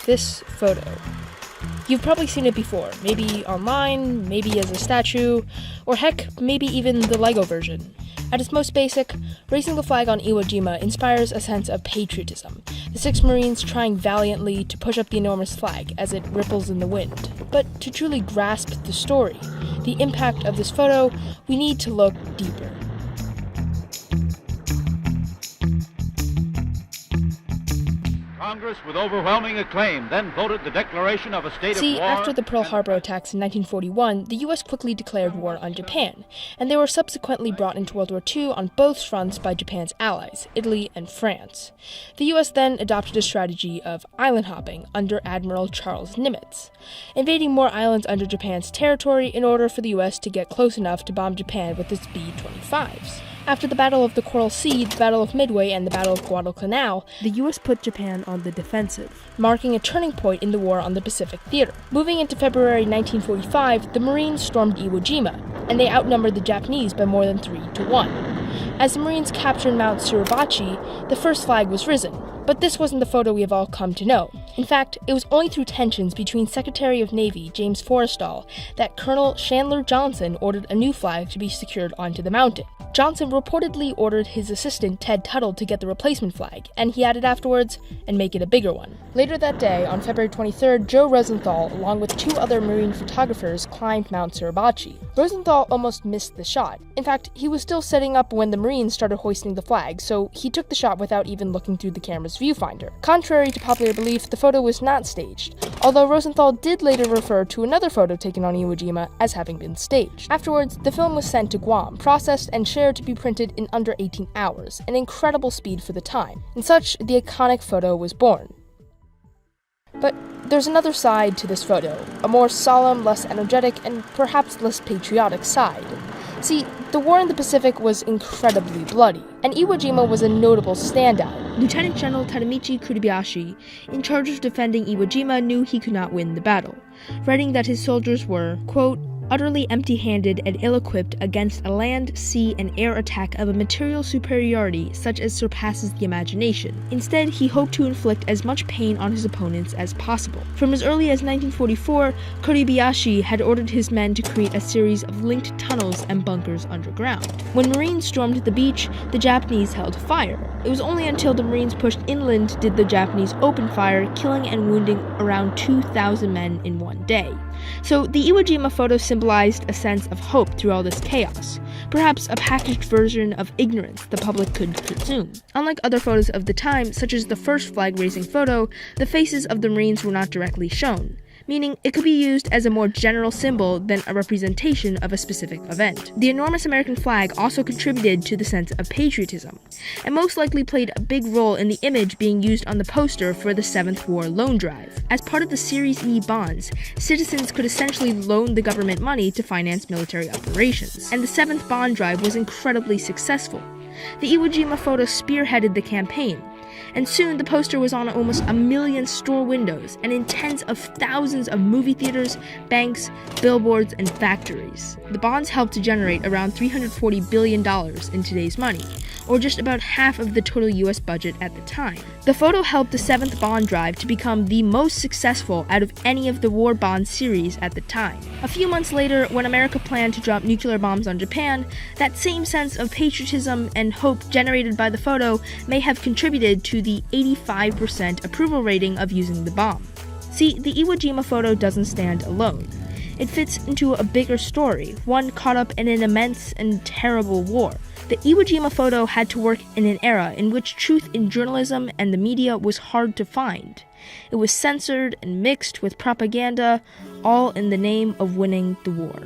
this photo. You've probably seen it before, maybe online, maybe as a statue, or heck, maybe even the Lego version. At its most basic, raising the flag on Iwo Jima inspires a sense of patriotism, the 6 Marines trying valiantly to push up the enormous flag as it ripples in the wind. But to truly grasp the story, the impact of this photo, we need to look deeper. Congress, with overwhelming acclaim, then voted the declaration of a state of war. After the Pearl Harbor attacks in 1941, the U.S. quickly declared war on Japan, and they were subsequently brought into World War II on both fronts by Japan's allies, Italy and France. The U.S. then adopted a strategy of island hopping under Admiral Charles Nimitz, invading more islands under Japan's territory in order for the U.S. to get close enough to bomb Japan with its B-25s. After the Battle of the Coral Sea, the Battle of Midway, and the Battle of Guadalcanal, the U.S. put Japan on the defensive, marking a turning point in the war on the Pacific theater. Moving into February 1945, the Marines stormed Iwo Jima, and they outnumbered the Japanese by more than 3-1. As the Marines captured Mount Suribachi, the first flag was risen. But this wasn't the photo we have all come to know. In fact, it was only through tensions between Secretary of Navy James Forrestal that Colonel Chandler Johnson ordered a new flag to be secured onto the mountain. Johnson reportedly ordered his assistant Ted Tuttle to get the replacement flag, and he added afterwards, and make it a bigger one. Later that day, on February 23rd, Joe Rosenthal, along with 2 other Marine photographers, climbed Mount Suribachi. Rosenthal almost missed the shot. In fact, he was still setting up when the Marines started hoisting the flag, so he took the shot without even looking through the camera's viewfinder. Contrary to popular belief, the photo was not staged, although Rosenthal did later refer to another photo taken on Iwo Jima as having been staged. Afterwards, the film was sent to Guam, processed and shared to be printed in under 18 hours, an incredible speed for the time. And such, the iconic photo was born. But there's another side to this photo, a more solemn, less energetic, and perhaps less patriotic side. See, the war in the Pacific was incredibly bloody, and Iwo Jima was a notable standout. Lieutenant General Tadamichi Kuribayashi, in charge of defending Iwo Jima, knew he could not win the battle, writing that his soldiers were, quote, utterly empty-handed and ill-equipped against a land, sea, and air attack of a material superiority such as surpasses the imagination. Instead, he hoped to inflict as much pain on his opponents as possible. From as early as 1944, Kuribayashi had ordered his men to create a series of linked tunnels and bunkers underground. When Marines stormed the beach, the Japanese held fire. It was only until the Marines pushed inland did the Japanese open fire, killing and wounding around 2,000 men in one day. So the Iwo Jima photo symbolized a sense of hope through all this chaos, perhaps a packaged version of ignorance the public could consume. Unlike other photos of the time, such as the first flag-raising photo, the faces of the Marines were not directly shown, meaning it could be used as a more general symbol than a representation of a specific event. The enormous American flag also contributed to the sense of patriotism, and most likely played a big role in the image being used on the poster for the 7th War Loan Drive. As part of the Series E bonds, citizens could essentially loan the government money to finance military operations, and the 7th bond drive was incredibly successful. The Iwo Jima photo spearheaded the campaign, and soon the poster was on almost 1 million store windows and in tens of thousands of movie theaters, banks, billboards, and factories. The bonds helped to generate around $340 billion in today's money, or just about half of the total US budget at the time. The photo helped the 7th bond drive to become the most successful out of any of the war bond series at the time. A few months later, when America planned to drop nuclear bombs on Japan, that same sense of patriotism and hope generated by the photo may have contributed to the 85% approval rating of using the bomb. See, the Iwo Jima photo doesn't stand alone. It fits into a bigger story, one caught up in an immense and terrible war. The Iwo Jima photo had to work in an era in which truth in journalism and the media was hard to find. It was censored and mixed with propaganda, all in the name of winning the war.